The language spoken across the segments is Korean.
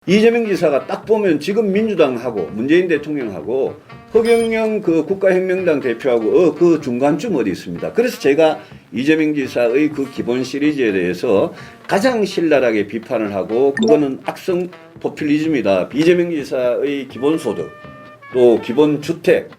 이재명 지사가 딱 보면 지금 민주당하고 문재인 대통령하고 허경영 그 국가혁명당 대표하고 그 중간쯤 어디 있습니다. 그래서 제가 이재명 지사의 그 기본 시리즈에 대해서 가장 신랄하게 비판을 하고 그거는 악성 포퓰리즘이다. 이재명 지사의 기본소득, 또 기본주택,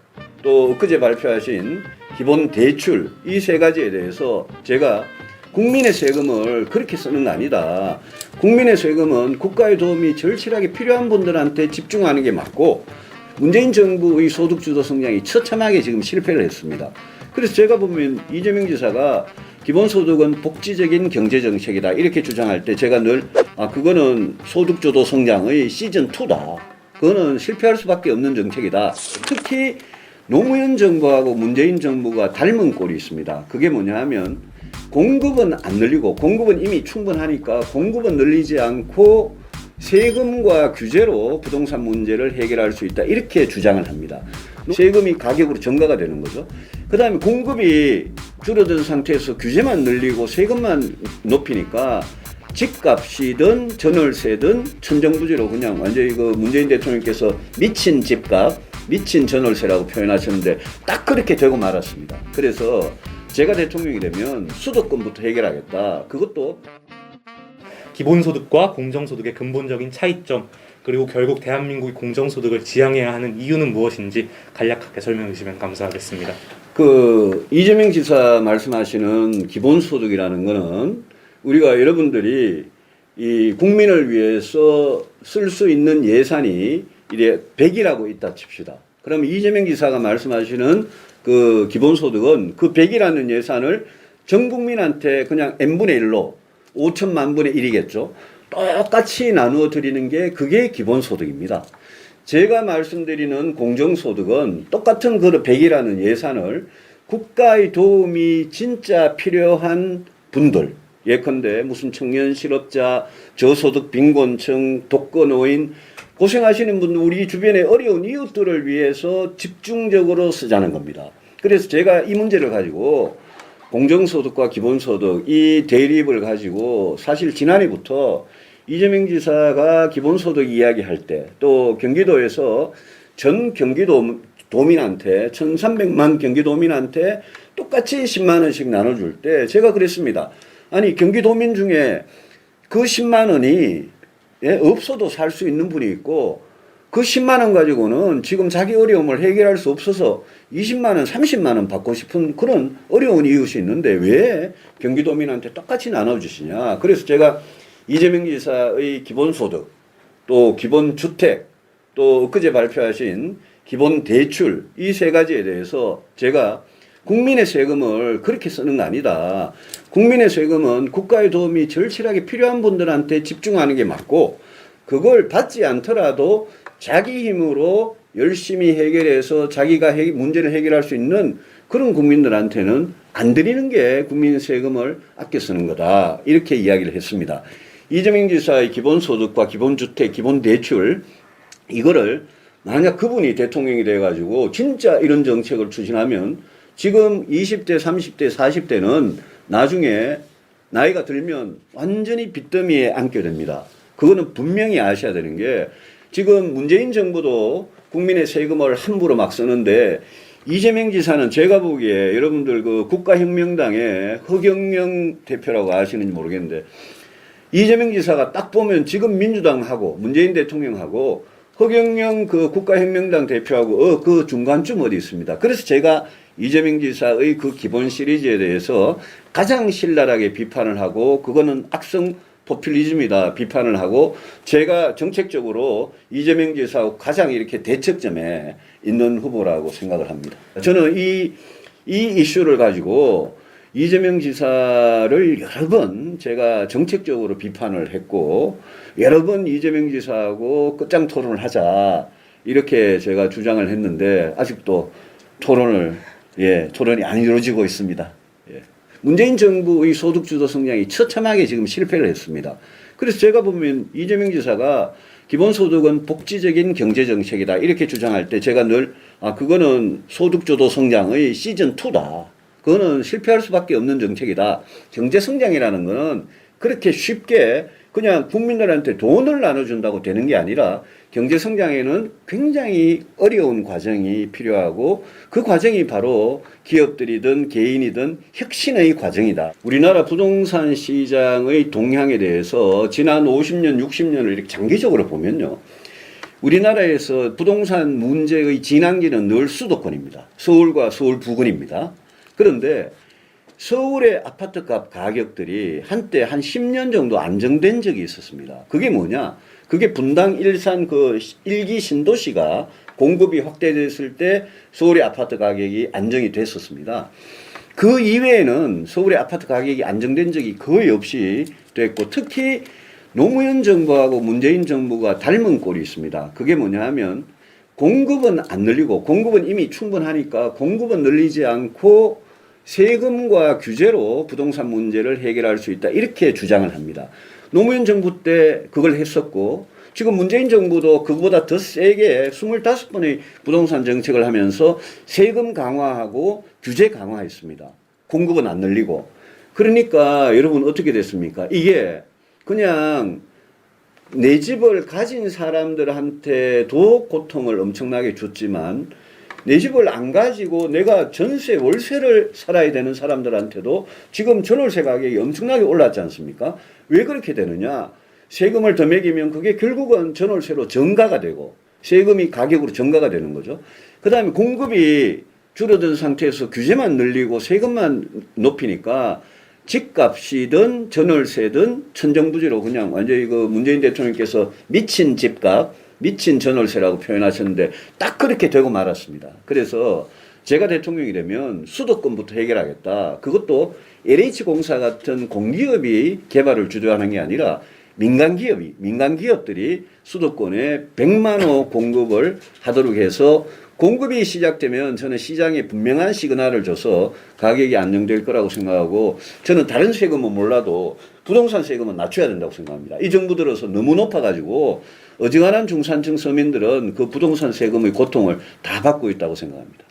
또 엊그제 발표하신 기본대출 이 세 가지에 대해서 제가 국민의 세금을 그렇게 쓰는 거 아니다. 국민의 세금은 국가의 도움이 절실하게 필요한 분들한테 집중하는 게 맞고 문재인 정부의 소득주도 성장이 처참하게 지금 실패를 했습니다. 그래서 제가 보면 이재명 지사가 기본소득은 복지적인 경제정책이다 이렇게 주장할 때 제가 늘 그거는 소득주도 성장의 시즌2다. 그거는 실패할 수밖에 없는 정책이다. 특히 노무현 정부하고 문재인 정부가 닮은 꼴이 있습니다. 그게 뭐냐 하면 공급은 안 늘리고 공급은 이미 충분하니까 공급은 늘리지 않고 세금과 규제로 부동산 문제를 해결할 수 있다 이렇게 주장을 합니다. 세금이 가격으로 전가가 되는 거죠. 그 다음에 공급이 줄어든 상태에서 규제만 늘리고 세금만 높이니까 집값이든 전월세든 천정부지로 그냥 완전히 그 문재인 대통령께서 미친 집값, 미친 전월세라고 표현하셨는데 딱 그렇게 되고 말았습니다. 그래서 제가 대통령이 되면 수도권부터 해결하겠다. 그것도 기본소득과 공정소득의 근본적인 차이점, 그리고 결국 대한민국이 공정소득을 지향해야 하는 이유는 무엇인지 간략하게 설명해 주시면 감사하겠습니다. 이재명 지사 말씀하시는 기본소득이라는 거는 우리가 여러분들이 이 국민을 위해서 쓸 수 있는 예산이 이래 100이라고 있다 칩시다. 그러면 이재명 지사가 말씀하시는 그 기본소득은 그 100이라는 예산을 전 국민한테 그냥 n분의 1로 5천만 분의 1이겠죠. 똑같이 나누어 드리는 게 그게 기본소득입니다. 제가 말씀드리는 공정소득은 똑같은 그 100이라는 예산을 국가의 도움이 진짜 필요한 분들, 예컨대 무슨 청년 실업자, 저소득 빈곤층, 독거노인 고생하시는 분들 우리 주변의 어려운 이웃들을 위해서 집중적으로 쓰자는 겁니다. 그래서 제가 이 문제를 가지고 공정소득과 기본소득 이 대립을 가지고 사실 지난해부터 이재명 지사가 기본소득 이야기할 때 또 경기도에서 전 경기도 도민한테 1,300만 경기도민한테 똑같이 10만 원씩 나눠줄 때 제가 그랬습니다. 아니 경기도민 중에 그 10만 원이 없어도 살 수 있는 분이 있고 그 10만 원 가지고는 지금 자기 어려움을 해결할 수 없어서 20만 원, 30만 원 받고 싶은 그런 어려운 이웃이 있는데 왜 경기도민한테 똑같이 나눠주시냐. 그래서 제가 이재명 지사의 기본소득, 또 기본주택, 또 엊그제 발표하신 기본대출 이 세 가지에 대해서 제가 국민의 세금을 그렇게 쓰는 거 아니다. 국민의 세금은 국가의 도움이 절실하게 필요한 분들한테 집중하는 게 맞고 그걸 받지 않더라도 자기 힘으로 열심히 해결해서 자기가 문제를 해결할 수 있는 그런 국민들한테는 안 드리는 게 국민 세금을 아껴 쓰는 거다. 이렇게 이야기를 했습니다. 이재명 지사의 기본소득과 기본주택, 기본대출 이거를 만약 그분이 대통령이 돼가지고 진짜 이런 정책을 추진하면 지금 20대, 30대, 40대는 나중에 나이가 들면 완전히 빚더미에 앉게 됩니다. 그거는 분명히 아셔야 되는 게 지금 문재인 정부도 국민의 세금을 함부로 막 쓰는데 이재명 지사는 제가 보기에 여러분들 그 국가혁명당의 허경영 대표라고 아시는지 모르겠는데 이재명 지사가 딱 보면 지금 민주당하고 문재인 대통령하고 허경영 그 국가혁명당 대표하고 그 중간쯤 어디 있습니다. 그래서 제가 이재명 지사의 그 기본 시리즈에 대해서 가장 신랄하게 비판을 하고 그거는 악성 포퓰리즘이다 비판을 하고 제가 정책적으로 이재명 지사하고 가장 이렇게 대척점에 있는 후보라고 생각을 합니다. 저는 이 이슈를 가지고 이재명 지사를 여러 번 제가 정책적으로 비판을 했고 여러 번 이재명 지사하고 끝장 토론을 하자 이렇게 제가 주장을 했는데 아직도 토론이 안 이루어지고 있습니다. 문재인 정부의 소득주도 성장이 처참하게 지금 실패를 했습니다. 그래서 제가 보면 이재명 지사가 기본소득은 복지적인 경제정책이다 이렇게 주장할 때 제가 늘 그거는 소득주도 성장의 시즌2다. 그거는 실패할 수밖에 없는 정책이다. 경제성장이라는 거는 그렇게 쉽게 그냥 국민들한테 돈을 나눠준다고 되는 게 아니라 경제 성장에는 굉장히 어려운 과정이 필요하고 그 과정이 바로 기업들이든 개인이든 혁신의 과정이다. 우리나라 부동산 시장의 동향에 대해서 지난 50년, 60년을 이렇게 장기적으로 보면요. 우리나라에서 부동산 문제의 진앙지는 늘 수도권입니다. 서울과 서울 부근입니다. 그런데 서울의 아파트 값 가격들이 한때 한 10년 정도 안정된 적이 있었습니다. 그게 뭐냐? 그게 분당 일산 그 1기 신도시가 공급이 확대됐을 때 서울의 아파트 가격이 안정이 됐었습니다. 그 이외에는 서울의 아파트 가격이 안정된 적이 거의 없이 됐고, 특히 노무현 정부하고 문재인 정부가 닮은 꼴이 있습니다. 그게 뭐냐 하면 공급은 안 늘리고, 공급은 이미 충분하니까 공급은 늘리지 않고 세금과 규제로 부동산 문제를 해결할 수 있다, 이렇게 주장을 합니다. 노무현 정부 때 그걸 했었고, 지금 문재인 정부도 그거보다 더 세게 25번의 부동산 정책을 하면서 세금 강화하고 규제 강화했습니다. 공급은 안 늘리고. 그러니까 여러분 어떻게 됐습니까? 이게 그냥 내 집을 가진 사람들한테도 고통을 엄청나게 줬지만, 내 집을 안 가지고 내가 전세, 월세를 살아야 되는 사람들한테도 지금 전월세 가격이 엄청나게 올랐지 않습니까? 왜 그렇게 되느냐? 세금을 더 매기면 그게 결국은 전월세로 전가가 되고 세금이 가격으로 전가가 되는 거죠. 그 다음에 공급이 줄어든 상태에서 규제만 늘리고 세금만 높이니까 집값이든 전월세든 천정부지로 그냥 완전히 그 문재인 대통령께서 미친 집값, 미친 전월세라고 표현하셨는데 딱 그렇게 되고 말았습니다. 그래서 제가 대통령이 되면 수도권부터 해결하겠다. 그것도 LH공사 같은 공기업이 개발을 주도하는 게 아니라 민간기업들이 수도권에 100만 호 공급을 하도록 해서, 공급이 시작되면 저는 시장에 분명한 시그널을 줘서 가격이 안정될 거라고 생각하고, 저는 다른 세금은 몰라도 부동산 세금은 낮춰야 된다고 생각합니다. 이 정부 들어서 너무 높아가지고 어지간한 중산층 서민들은 그 부동산 세금의 고통을 다 받고 있다고 생각합니다.